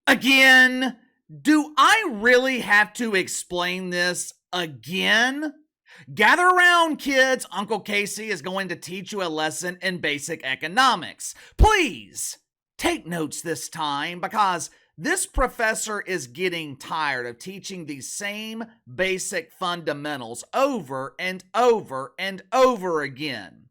Again? Do I really have to explain this again? Gather around, kids. Uncle Casey is going to teach you a lesson in basic economics. Please take notes this time because this professor is getting tired of teaching these same basic fundamentals over and over and over again.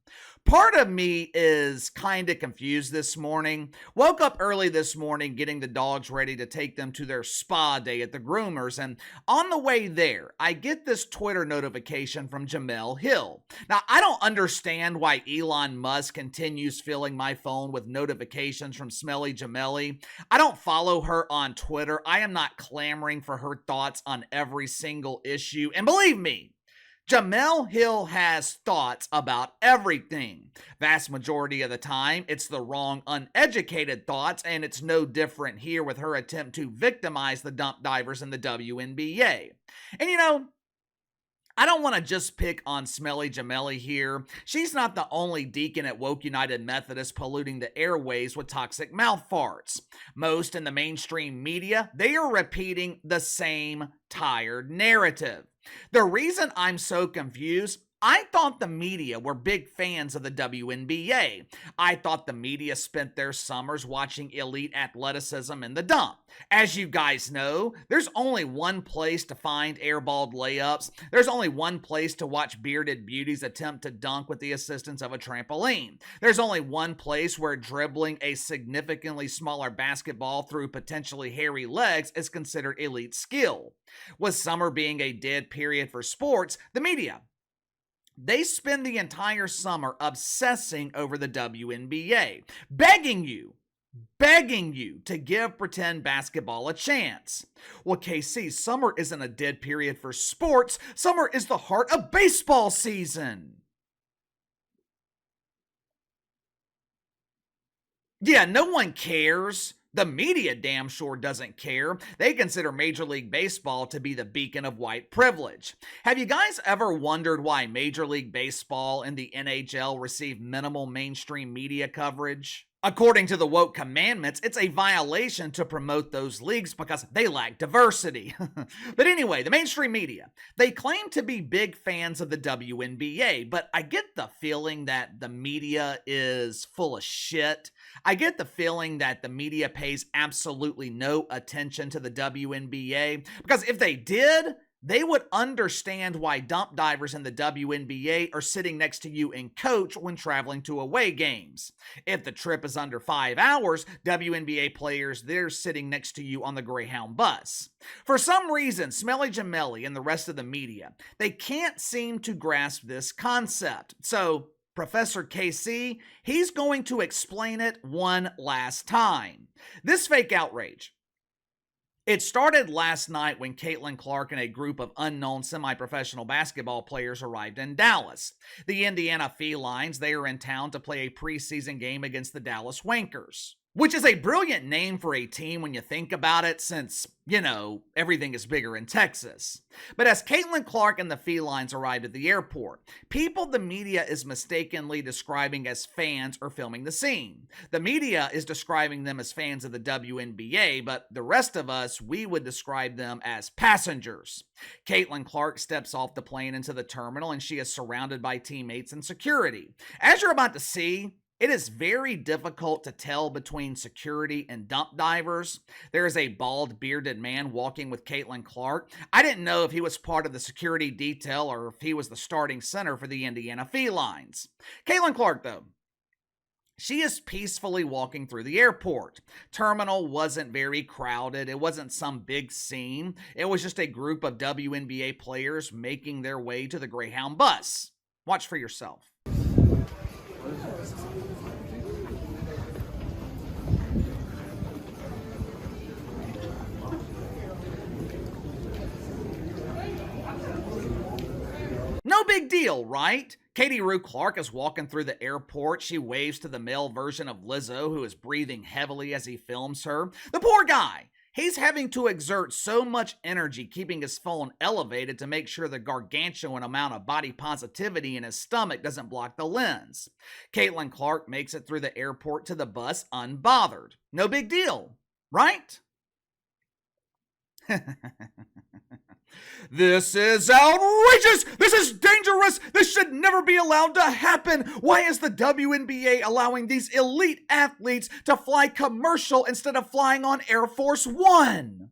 Part of me is kind of confused this morning. Woke up early this morning getting the dogs ready to take them to their spa day at the groomers, and on the way there, I get this Twitter notification from Jemele Hill. Now, I don't understand why Elon Musk continues filling my phone with notifications from Smelly Jemele. I don't follow her on Twitter. I am not clamoring for her thoughts on every single issue, and believe me, Jemele Hill has thoughts about everything. Vast majority of the time, it's the wrong, uneducated thoughts, and it's no different here with her attempt to victimize the dump divers in the WNBA. And you know, I don't want to just pick on Smelly Jemele here. She's not the only deacon at Woke United Methodist polluting the airways with toxic mouth farts. Most in the mainstream media, they are repeating the same tired narrative. The reason I'm so confused, I thought the media were big fans of the WNBA. I thought the media spent their summers watching elite athleticism in the dump. As you guys know, there's only one place to find airballed layups. There's only one place to watch bearded beauties attempt to dunk with the assistance of a trampoline. There's only one place where dribbling a significantly smaller basketball through potentially hairy legs is considered elite skill. With summer being a dead period for sports, the media, they spend the entire summer obsessing over the WNBA, begging you to give pretend basketball a chance. Well, KC, summer isn't a dead period for sports. Summer is the heart of baseball season. Yeah, no one cares. The media damn sure doesn't care. They consider Major League Baseball to be the beacon of white privilege. Have you guys ever wondered why Major League Baseball and the NHL receive minimal mainstream media coverage? According to the woke commandments, it's a violation to promote those leagues because they lack diversity. But anyway, the mainstream media, they claim to be big fans of the WNBA, but I get the feeling that the media is full of shit. I get the feeling that the media pays absolutely no attention to the WNBA, because if they did, they would understand why dump divers in the WNBA are sitting next to you in coach when traveling to away games. If the trip is under 5 hours, WNBA players, they're sitting next to you on the Greyhound bus. For some reason, Smelly Jemele and the rest of the media, they can't seem to grasp this concept. So, Professor KC, he's going to explain it one last time. This fake outrage, it started last night when Caitlyn Clark and a group of unknown semi-professional basketball players arrived in Dallas. The Indiana Felines, they are in town to play a preseason game against the Dallas Wankers, which is a brilliant name for a team when you think about it, since, you know, everything is bigger in Texas. But as Caitlyn Clark and the Felines arrived at the airport, people the media is mistakenly describing as fans are filming the scene. The media is describing them as fans of the WNBA, but the rest of us, we would describe them as passengers. Caitlyn Clark steps off the plane into the terminal and she is surrounded by teammates and security. As you're about to see, it is very difficult to tell between security and dump divers. There is a bald, bearded man walking with Caitlyn Clark. I didn't know if he was part of the security detail or if he was the starting center for the Indiana Felines. Caitlyn Clark, though, she is peacefully walking through the airport. Terminal wasn't very crowded. It wasn't some big scene. It was just a group of WNBA players making their way to the Greyhound bus. Watch for yourself. No big deal, right? Katie Rue Clark is walking through the airport. She waves to the male version of Lizzo, who is breathing heavily as he films her. The poor guy, he's having to exert so much energy keeping his phone elevated to make sure the gargantuan amount of body positivity in his stomach doesn't block the lens. Caitlyn Clark makes it through the airport to the bus unbothered. No big deal, right? This is outrageous! This is dangerous! This should never be allowed to happen! Why is the WNBA allowing these elite athletes to fly commercial instead of flying on Air Force One?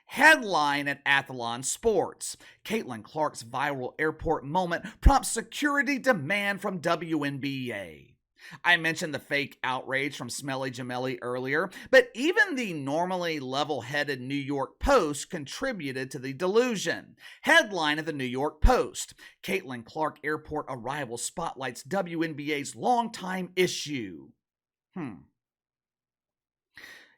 Headline at Athlon Sports. Caitlyn Clark's viral airport moment prompts security demand from WNBA. I mentioned the fake outrage from Smelly Jamelli earlier, but even the normally level-headed New York Post contributed to the delusion. Headline of the New York Post: Caitlyn Clark airport arrival spotlights WNBA's longtime issue.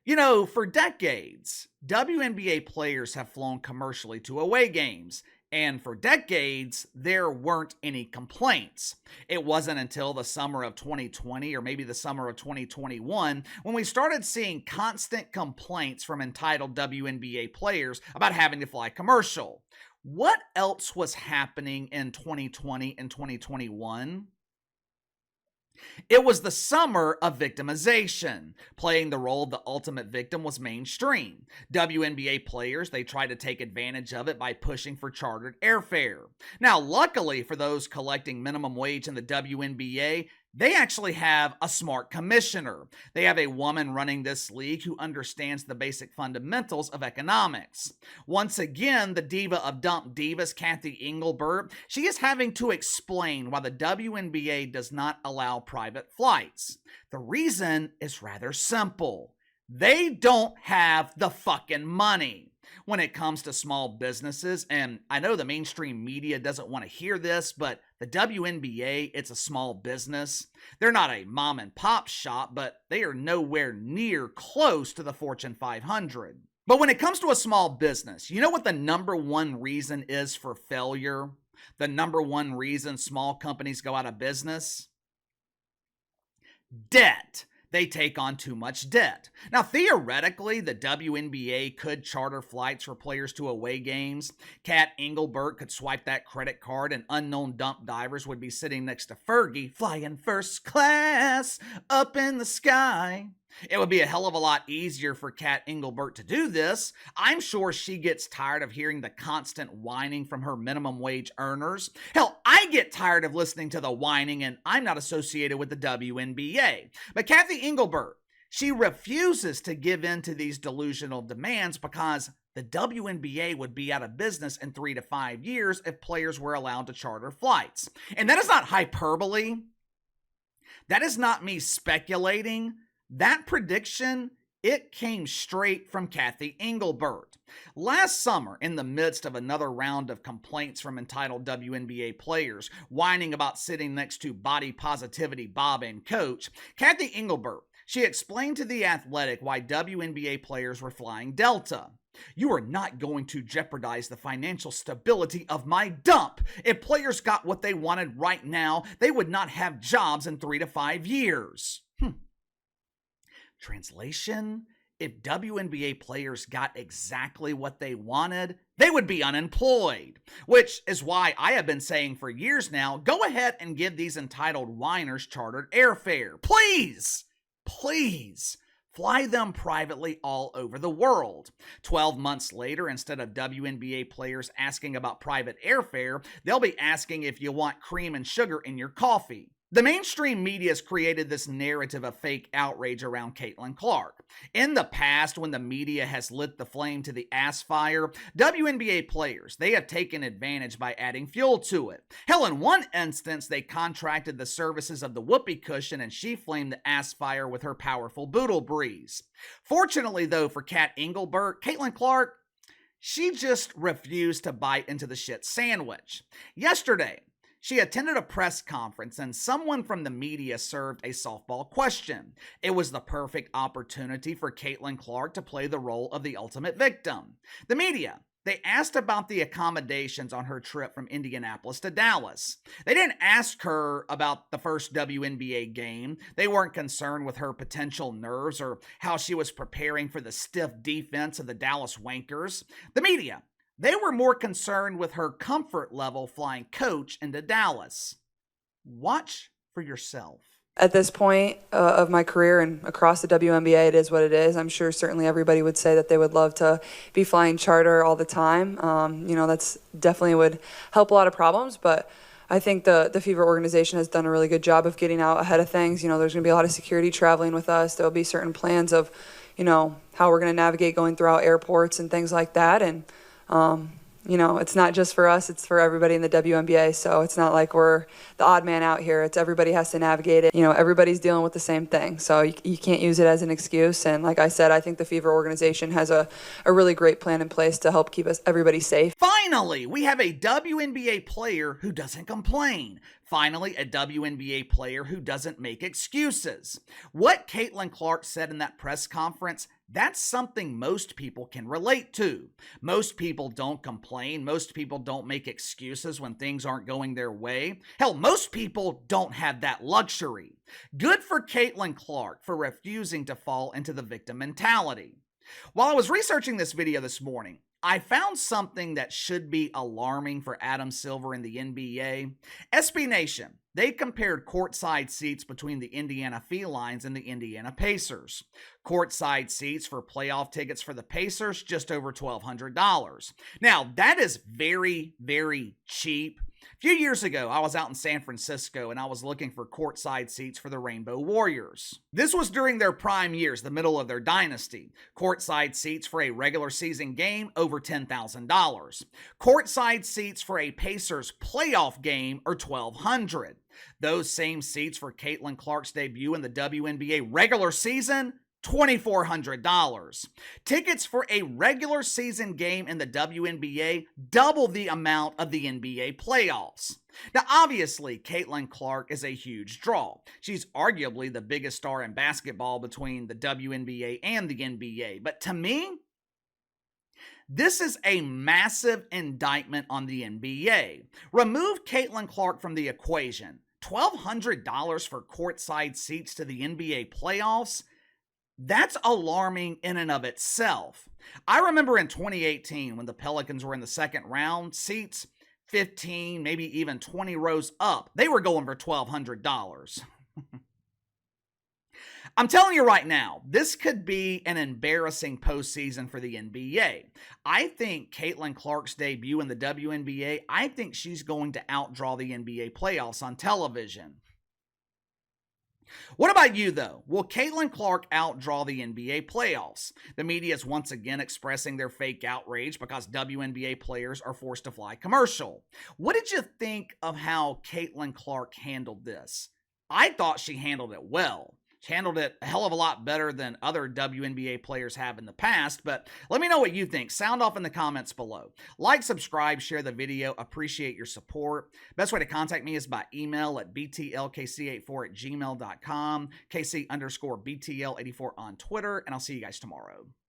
You know, for decades, WNBA players have flown commercially to away games, and for decades, there weren't any complaints. It wasn't until the summer of 2020 or maybe the summer of 2021 when we started seeing constant complaints from entitled WNBA players about having to fly commercial. What else was happening in 2020 and 2021? It was the summer of victimization. Playing the role of the ultimate victim was mainstream. WNBA players, they tried to take advantage of it by pushing for chartered airfare. Now, luckily for those collecting minimum wage in the WNBA, they actually have a smart commissioner. They have a woman running this league who understands the basic fundamentals of economics. Once again, the diva of dump divas, Cathy Engelbert, she is having to explain why the WNBA does not allow private flights. The reason is rather simple. They don't have the fucking money. When it comes to small businesses, and I know the mainstream media doesn't want to hear this, but the WNBA, it's a small business. They're not a mom and pop shop, but they are nowhere near close to the Fortune 500. But when it comes to a small business, you know what the number one reason is for failure? The number one reason small companies go out of business? Debt. They take on too much debt. Now, theoretically, the WNBA could charter flights for players to away games. Cat Engelbert could swipe that credit card and unknown dump divers would be sitting next to Fergie, flying first class up in the sky. It would be a hell of a lot easier for Cat Engelbert to do this. I'm sure she gets tired of hearing the constant whining from her minimum wage earners. Hell, I get tired of listening to the whining, and I'm not associated with the WNBA. But Cathy Engelbert, she refuses to give in to these delusional demands because the WNBA would be out of business in 3 to 5 years if players were allowed to charter flights. And that is not hyperbole. That is not me speculating. That prediction, it came straight from Cathy Engelbert. Last summer, in the midst of another round of complaints from entitled WNBA players whining about sitting next to body positivity Bob and Coach, Cathy Engelbert, she explained to The Athletic why WNBA players were flying Delta. "You are not going to jeopardize the financial stability of my dump. If players got what they wanted right now, they would not have jobs in 3 to 5 years. Translation: if WNBA players got exactly what they wanted, they would be unemployed. Which is why I have been saying for years now, go ahead and give these entitled whiners chartered airfare. Please, please, fly them privately all over the world. 12 months later, instead of WNBA players asking about private airfare, they'll be asking if you want cream and sugar in your coffee. The mainstream media has created this narrative of fake outrage around Caitlyn Clark. In the past, when the media has lit the flame to the ass fire, WNBA players, they have taken advantage by adding fuel to it. Hell, in one instance, they contracted the services of the whoopee cushion and she flamed the ass fire with her powerful boodle breeze. Fortunately, though, for Cat Engelbert, Caitlyn Clark, she just refused to bite into the shit sandwich. Yesterday, she attended a press conference and someone from the media served a softball question. It was the perfect opportunity for Caitlyn Clark to play the role of the ultimate victim. The media, they asked about the accommodations on her trip from Indianapolis to Dallas. They didn't ask her about the first WNBA game. They weren't concerned with her potential nerves or how she was preparing for the stiff defense of the Dallas Wankers. The media, they were more concerned with her comfort level flying Coach into Dallas. Watch for yourself. At this point of my career and across the WNBA, it is what it is. I'm sure certainly everybody would say that they would love to be flying charter all the time. That's definitely would help a lot of problems, but I think the Fever organization has done a really good job of getting out ahead of things. There's going to be a lot of security traveling with us. There'll be certain plans of, how we're going to navigate going throughout airports and things like that. And, it's not just for us, it's for everybody in the WNBA. So it's not like we're the odd man out here. It's everybody has to navigate it. Everybody's dealing with the same thing. So you can't use it as an excuse. And like I said, I think the Fever organization has a really great plan in place to help keep everybody safe. Finally, we have a WNBA player who doesn't complain. Finally, a WNBA player who doesn't make excuses. What Caitlyn Clark said in that press conference, that's something most people can relate to. Most people don't complain. Most people don't make excuses when things aren't going their way. Hell, most people don't have that luxury. Good for Caitlyn Clark for refusing to fall into the victim mentality. While I was researching this video this morning, I found something that should be alarming for Adam Silver in the NBA. SB Nation, they compared courtside seats between the Indiana Felines and the Indiana Pacers. Courtside seats for playoff tickets for the Pacers, just over $1,200. Now, that is very, very cheap. A few years ago, I was out in San Francisco and I was looking for courtside seats for the Rainbow Warriors. This was during their prime years, the middle of their dynasty. Courtside seats for a regular season game, over $10,000. Courtside seats for a Pacers playoff game are $1,200. Those same seats for Caitlyn Clark's debut in the WNBA regular season, $2,400. Tickets for a regular season game in the WNBA double the amount of the NBA playoffs. Now, obviously, Caitlyn Clark is a huge draw. She's arguably the biggest star in basketball between the WNBA and the NBA. But to me, this is a massive indictment on the NBA. Remove Caitlyn Clark from the equation. $1,200 for courtside seats to the NBA playoffs? That's alarming in and of itself. I remember in 2018 when the Pelicans were in the second round, seats 15, maybe even 20 rows up, they were going for $1,200. I'm telling you right now, this could be an embarrassing postseason for the NBA. I think Caitlyn Clark's debut in the WNBA, I think she's going to outdraw the NBA playoffs on television. What about you, though? Will Caitlyn Clark outdraw the NBA playoffs? The media is once again expressing their fake outrage because WNBA players are forced to fly commercial. What did you think of how Caitlyn Clark handled this? I thought she handled it well. She handled it a hell of a lot better than other WNBA players have in the past, but let me know what you think. Sound off in the comments below. Like, subscribe, share the video. Appreciate your support. Best way to contact me is by email at btlkc84@gmail.com, KC_BTL84 on Twitter, and I'll see you guys tomorrow.